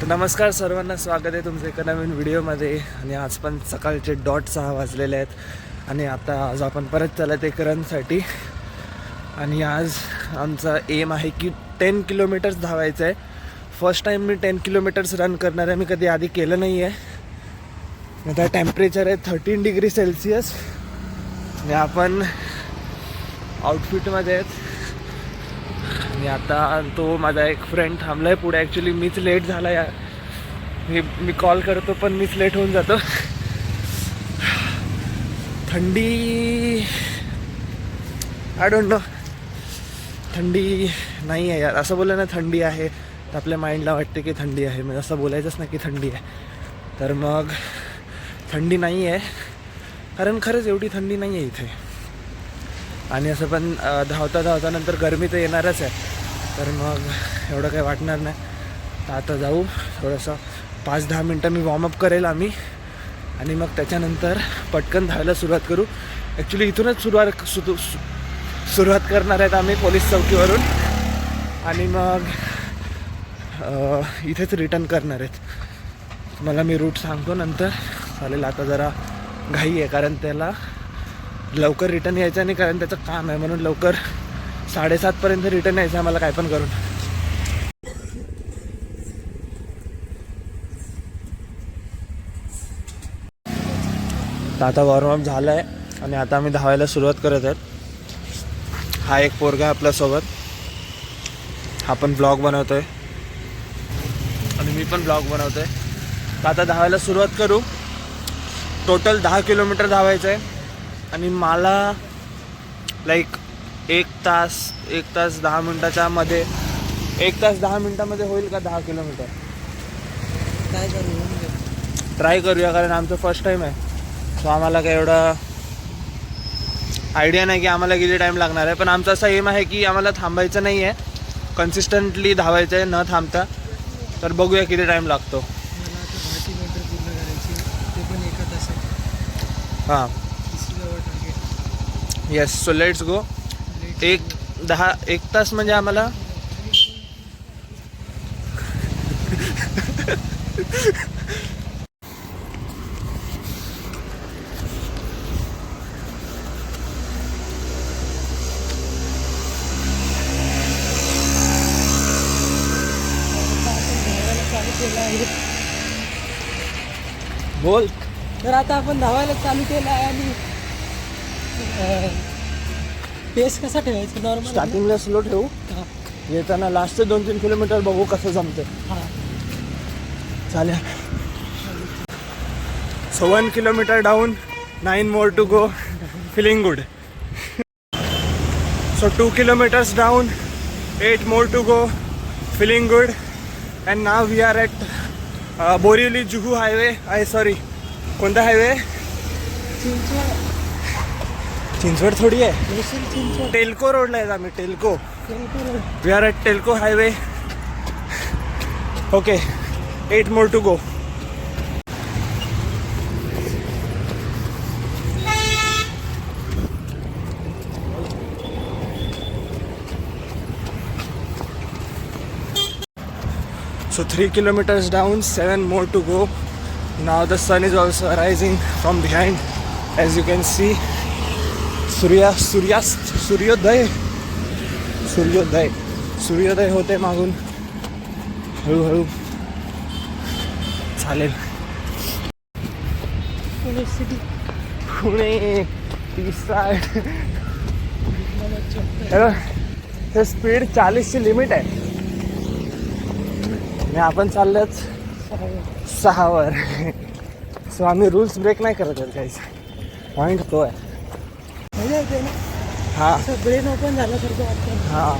तर नमस्कार सर्वांना, स्वागत आहे तुमचं एका नवीन व्हिडिओमध्ये. आणि आज पण सकाळचे 6:30 वाजलेले आहेत आणि आज आपण परत चालत एक रनसाठी. आणि आज आमचा एम आहे की 10 किलोमीटर्स धावायचं आहे. फर्स्ट टाईम मी 10 किलोमीटर्स रन करणार आहे. मी कधी आधी केलं नाही आहे. आता टेम्परेचर आहे 13 डिग्री सेल्सिअस आणि आपण आउटफिटमध्ये आहेत. आणि आता तो माझा एक फ्रेंड थांबला आहे पुढे. ॲक्च्युली मीच लेट झाला यार. मी कॉल करतो पण मीच लेट होऊन जातो. थंडी आय डोंट नो, थंडी नाही आहे यार. असं बोललं ना थंडी आहे तर आपल्या माइंडला वाटते की थंडी आहे. म्हणजे असं बोलायचंच ना की थंडी आहे. तर मग थंडी नाही आहे, कारण खरंच एवढी थंडी नाही आहे इथे. आणि असं पण धावता नंतर गरमी तर येणारच आहे. तर मग एवढं काही वाटणार नाही. तर आता जाऊ थोडंसं 5-10 मिनटं मी वॉर्मअप करेल आम्ही. आणि मग त्याच्यानंतर पटकन धावायला सुरुवात करू. ॲक्च्युली इथूनच सुरुवात करणार आहेत आम्ही पोलीस चौकीवरून. आणि मग इथेच रिटर्न करणार आहेत. मला मी रूट सांगतो नंतर, चालेल. आता जरा घाई आहे कारण त्याला लवकर रिटर्न यायचं नाही, कारण त्याचं काम आहे. म्हणून लवकर 7:30पर्यंत रिटर्न यायचं आहे मला काय पण करून. तर आता वॉर्मअप झालं आहे आणि आता आम्ही धावायला सुरुवात करत आहेत. हा एक पोरगा आहे आपल्यासोबत. हा पण ब्लॉग बनवतो आहे आणि मी पण ब्लॉग बनवतो आहे. तर आता धावायला सुरुवात करू. टोटल 10 किलोमीटर धावायचं आहे. आणि मला लाईक 1 तास 10 मिनटाच्या मध्ये 1 तास 10 मिनटामध्ये होईल का 10 किलोमीटर? ट्राय करूया, कारण आमचं फर्स्ट टाईम आहे. सो आम्हाला काही एवढं आयडिया नाही की आम्हाला किती टाईम लागणार आहे. पण आमचा असा एम आहे की आम्हाला थांबायचं नाही आहे, कन्सिस्टंटली धावायचं आहे न थांबता. तर बघूया किती टाईम लागतो. हां, येस. So let's go. 1 तास म्हणजे आम्हाला बोल. तर आता आपण धावायला चालू केलं आहे. आणि पेस कसा ठेवायचा? नॉर्मल स्टार्टिंगला स्लो ठेवू. येताना लास्टचे 2-3 किलोमीटर बघू कसं जमते. चालेल. So 1 kilometre down, 9 more to go, feeling good. So 2 kilometers down, 8 more to go, feeling good. And now we are at Borivali Juhu highway. Sorry, कोणता हायवे? चिंचवड थोडी आहे. टेल्को रोडला आहेत आम्ही. Telco. We are at Telco highway. Okay, 8 more to go. So 3 kilometers down, 7 more to go. Now the sun is also rising from behind, as you can see. सूर्योदय होते मागून हळूहळू. चालेल. Pune east side. हे स्पीड 40ची लिमिट आहे आणि आपण चाललोच 6वर. सो आम्ही रूल्स ब्रेक नाही करत आहेत काहीच. पॉईंट तो आहे. हां, ब्रेन ओपन झाल्यासारखं वाटतं. हां.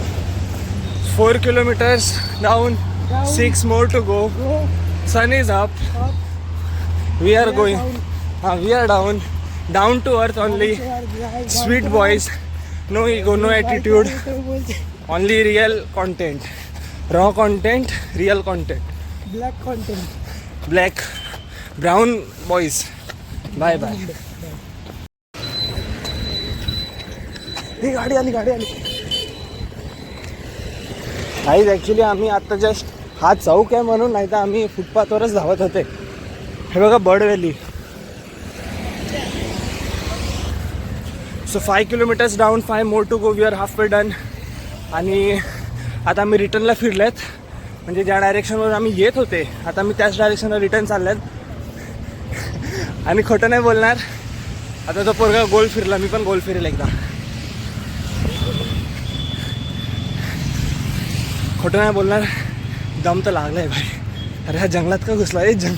4 kilometers down, 6 more to go. Sun is up. We are going. We are down to earth only. Sweet boys, no ego, no attitude. Only real content. Raw content, real content. Black content. Black, brown boys. Bye bye. ही गाडी आली. Guys actually आम्ही आत्ता just हा चौक आहे म्हणून, नाही तर आम्ही फुटपाथवरच धावत होते. हे बघा bird valley. So 5 kilometres down, 5 more to go. We are halfway done. आणि आता आम्ही रिटर्नला फिरलेत, म्हणजे ज्या डायरेक्शनवर आम्ही येत होते आता आम्ही त्याच डायरेक्शनला रिटर्न चाललेत. आणि खोटं नाही बोलणार, आता तो पोरगा गोल फिरला, मी पण गोल फिरेल एकदा. खोटं नाही बोलणार, दम तर लागला आहे भाई. अरे ह्या जंगलात का घुसला रे दम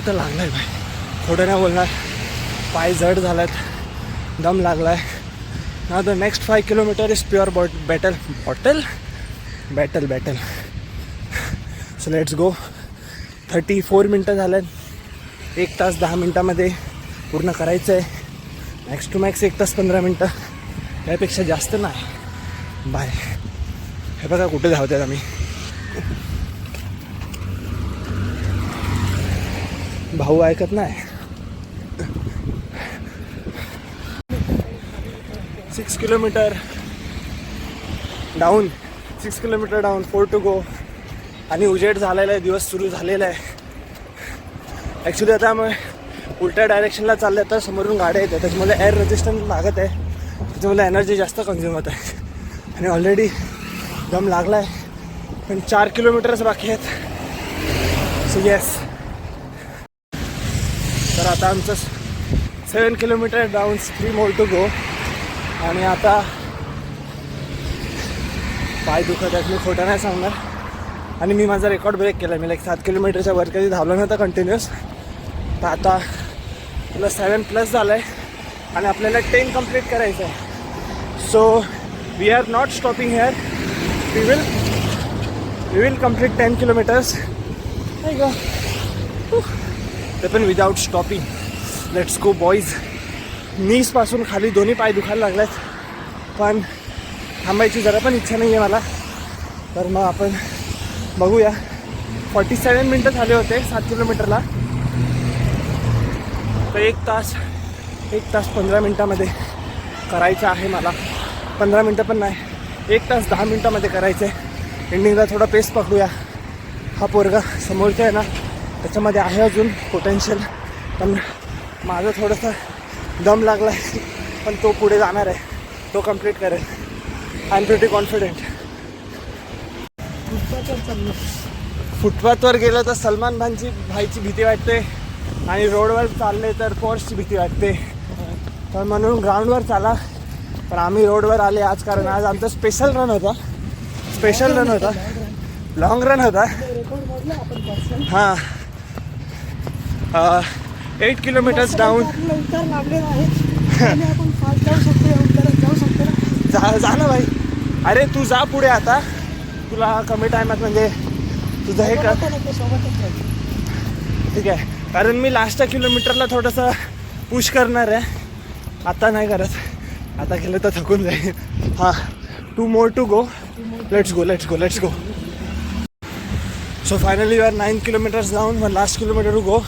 तर लागला आहे भाई. खोटं नाही बोलणार, पाय जड झालात, दम लागला आहे. नाव the next 5 kilometre is pure battle. So let's go. 34 मिनटं झाल्यात. 1 तास 10 मिनटामध्ये पूर्ण करायचं आहे. मॅक्स टू मॅक्स 1 तास 15 मिनटं, त्यापेक्षा जास्त नाही. बाय. हे बघा कुठे धावतात आम्ही. भाऊ ऐकत नाही. 6 kilometre down, 6 kilometre down, 4 to go. आणि उजेड झालेला आहे, दिवस सुरू झालेला आहे. ॲक्च्युली आता आम्ही उलट्या डायरेक्शनला चाललं तर समोरून गाड्या येतात, त्याच्यामुळे एअर रेजिस्टन्स लागत आहे, त्याच्यामुळे एनर्जी जास्त कन्झ्युम होत आहे. आणि ऑलरेडी दम लागला आहे, पण 4 किलोमीटरच बाकी आहेत. So yes. तर आता आमचं 7 kilometre down, 3 more to go. आणि आता पाय दुखत आहेत, मी खोटं नाही सांगणार. आणि मी माझा रेकॉर्ड ब्रेक केला. मी 7 किलोमीटरच्या वर कधी धावला नव्हता कंटिन्युअस. तर आता तुला 7+ झालं आहे आणि आपल्याला 10 कंप्लीट करायचं आहे. So we are not stopping here. We will complete 10 kilometres. ते पण without stopping. Let's go boys. नीजपासून खाली दोन्ही पाय दुखायला लागल्यात, पण थांबायची जरा पण इच्छा नाही आहे मला. तर मग आपण बघूया. 47 मिनटं झाले होते 7 किलोमीटरला. तर 1 तास 15 मिनटामध्ये करायचं आहे मला. 15 मिनटं पण नाही, 1 तास 10 मिनटामध्ये करायचं आहे. एंडिंगला थोडा पेस पकडूया. हा पोरगा समोरचा आहे ना, त्याच्यामध्ये आहे अजून पोटेन्शियल, पण माझं थोडंसं दम लागला आहे. पण तो पुढे जाणार आहे, तो कंप्लीट करेल. I am pretty confident. फुटपाथवर गेलं तर सलमान भाईची भीती वाटते, आणि रोडवर चालले तर पोर्सची भीती वाटते. तर म्हणून ग्राउंडवर चाला. पण आम्ही रोडवर आले आज, कारण आज आमचा स्पेशल रन होता. लॉंग रन होता. हां. 8 किलोमीटर्स डाऊन. जा ना भाई. अरे तू जा पुढे आता, तुला कमी टायमात म्हणजे तुझं हे कर. ठीक आहे, कारण मी लास्टच्या किलोमीटरला थोडंसं पुश करणार आहे. आता नाही करत, आता केलं तर थकून जाईल. हां. 2 more to go. Let's go. So finally you are 9 kilometres down, 1 last kilometre to go.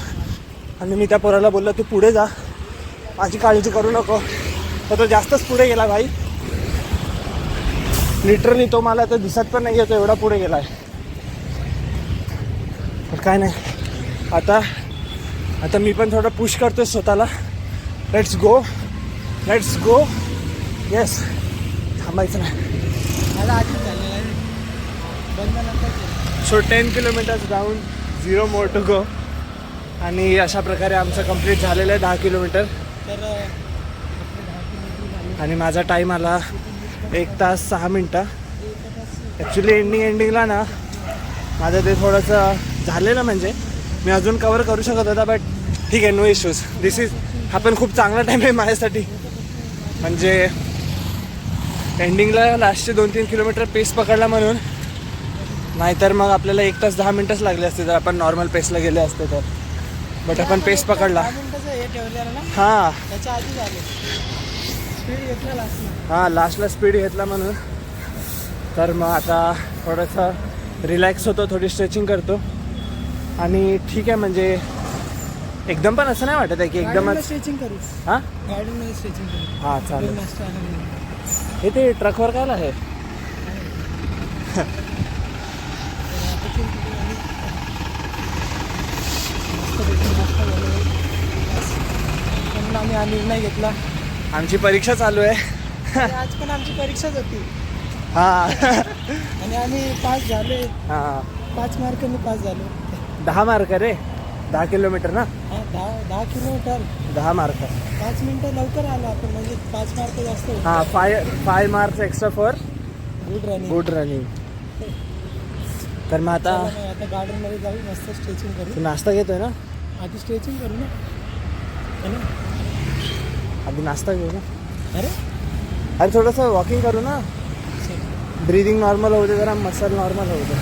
आणि मी त्या पोराला बोललो तू पुढे जा, माझी काळजी करू नको. तर तो जास्तच पुढे गेला भाई. लिटरली तो मला तर दिसत पण नाही आहे, तो एवढा पुढे गेला आहे. पण काय नाही, आता मी पण थोडं पुश करतोय स्वतःला. Let's go. येस. थांबायचं नाही. So 10 kilometres down, 0 more to go. आणि अशा प्रकारे आमचं कंप्लीट झालेलं आहे 10 किलोमीटर. आणि माझा टाईम आला 1 तास 6 मिनटं. ॲक्च्युली एंडिंगला ना माझं ते थोडंसं झालेलं, म्हणजे मी अजून कवर करू शकत होता, बट ठीक आहे, नो इश्यूज. हा पण खूप चांगला टाईम आहे माझ्यासाठी. म्हणजे एंडिंगला लास्टचे 2-3 किलोमीटर पेस पकडला म्हणून. नाहीतर मग आपल्याला 1 तास 10 मिनटंच लागले असते जर आपण नॉर्मल पेसला गेले असते तर. बट आपण पेस पकडला. हां हां, लास्टला स्पीड घेतला म्हणून. तर मग आता थोडंसं रिलॅक्स होतो, थोडी स्ट्रेचिंग करतो. आणि ठीक आहे, म्हणजे एकदम पण असं नाही वाटत आहे की एकदमच स्ट्रेचिंग करू. हां स्ट्रेचिंग करू. हां चालेल. हे ते ट्रकवर काय आहे. स्ट्रेचिंग केली आणि मस्तपैकी नाश्ता झाला. बस. म्हणून आम्ही हा निर्णय घेतला. आमची परीक्षा चालू आहे. आणि आज पण आमची परीक्षाच होती हा आणि आम्ही पास झाले. हा 5 मार्कांनी पास झालो. 10 मार्क रे. 10 किलोमीटर ना. हा 10 किलोमीटर 10 मार्क. 5 मिनिटं लवकर आलो आपण, म्हणजे 5 मार्क जास्त होते. हा 5 marks extra for good running. Running. तर मग आता आता गार्डनमध्ये जाऊ, मस्त स्ट्रेचिंग तू करू. नाश्ता घेतोय ना. आधी स्ट्रेचिंग करू ना. है ना? आधी नाश्ता घेऊ ना. अरे अरे थोडंसं वॉकिंग करू ना. चल. ब्रिदिंग नॉर्मल होऊ दे, जरा मसल नॉर्मल होऊ दे.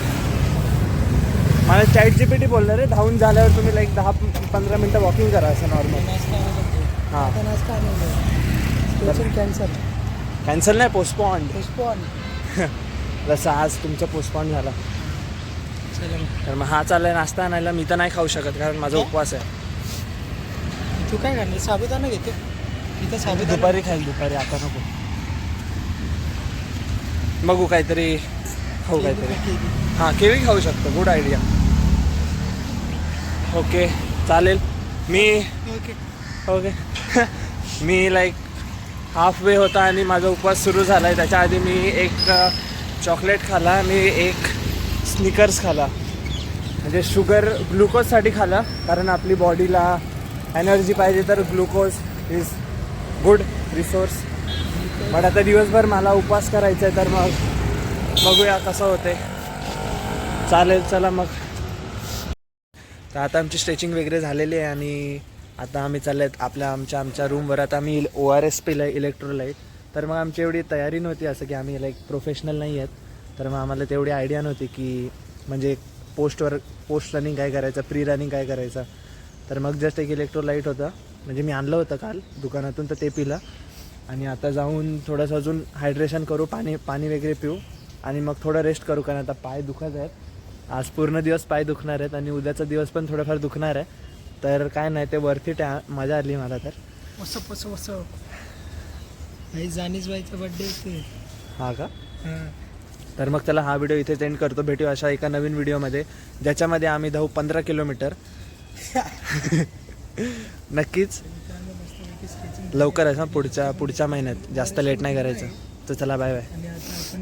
मला ChatGPT बोललं रे, धावून झाल्यावर तुम्ही लाईक 10-15 मिनटं वॉकिंग करा असं नॉर्मल. नाश्ता आणला. हां आता नाश्ता आणला. Stretching cancel. कॅन्सल नाही, पोस्टपॉन्ड. पोस्टपोन. जसं आज तुमचं पोस्टपॉन्ड झाला. चला मग. तर मग हा चाललाय नाश्ता आणायला. मी तर नाही खाऊ शकत कारण माझा का? उपवास आहे. तू काय खाणार? साबुदाणा घेतो. इथं साबुदाणा. दुपारी खाईल, दुपारी आता नको. बघू काहीतरी खाऊ काहीतरी. केली. हां केळी खाऊ शकतो. Good idea. ओके चालेल. मी ओके. ओके मी लाईक हाफ वे होता आणि माझा उपवास सुरू झाला आहे. त्याच्या आधी मी एक चॉकलेट खाला, मी एक स्निकर्स खाला. म्हणजे शुगर ग्लुकोजसाठी खाला, कारण आपली बॉडीला एनर्जी पाहिजे तर glucose is good resource. But आता दिवसभर मला उपवास करायचा आहे, तर मग बघूया कसं होते. चालेल चला मग. तर आता आमची स्ट्रेचिंग वगैरे झालेली आहे आणि आता आम्ही चालले आहेत आमच्या रूमवर. आता आम्ही ORS पिलं आहे, इलेक्ट्रोलाईट. तर मग आमची एवढी तयारी नव्हती, असं की आम्ही लाईक प्रोफेशनल नाही आहेत. तर मग आम्हाला तेवढी आयडिया नव्हती की म्हणजे पोस्ट रनिंग काय करायचं, प्री रनिंग काय करायचं. तर मग जस्ट एक इलेक्ट्रोलाईट होतं, म्हणजे मी आणलं होतं काल दुकानातून, तर ते पिलं. आणि आता जाऊन थोडंसं अजून हायड्रेशन करू, पाणी वगैरे पिऊ आणि मग थोडं रेस्ट करू, कारण आता पाय दुखत आहेत. आज पूर्ण दिवस पाय दुखणार आहेत आणि उद्याचा दिवस पण थोडंफार दुखणार आहे. तर काय नाही, ते वरती मजा आली मला. तर वसप भाई जानीज बाईचा बड्डे ते. हा का. हां. तर मग त्याला हा व्हिडिओ इथेच एंड करतो. भेटू अशा एका नवीन व्हिडिओमध्ये, ज्याच्यामध्ये आम्ही धावू 15 किलोमीटर. नक्कीच लवकर आहे, पुढच्या महिन्यात. जास्त लेट नाही करायचं. तर चला बाय बाय. आणि आता आपण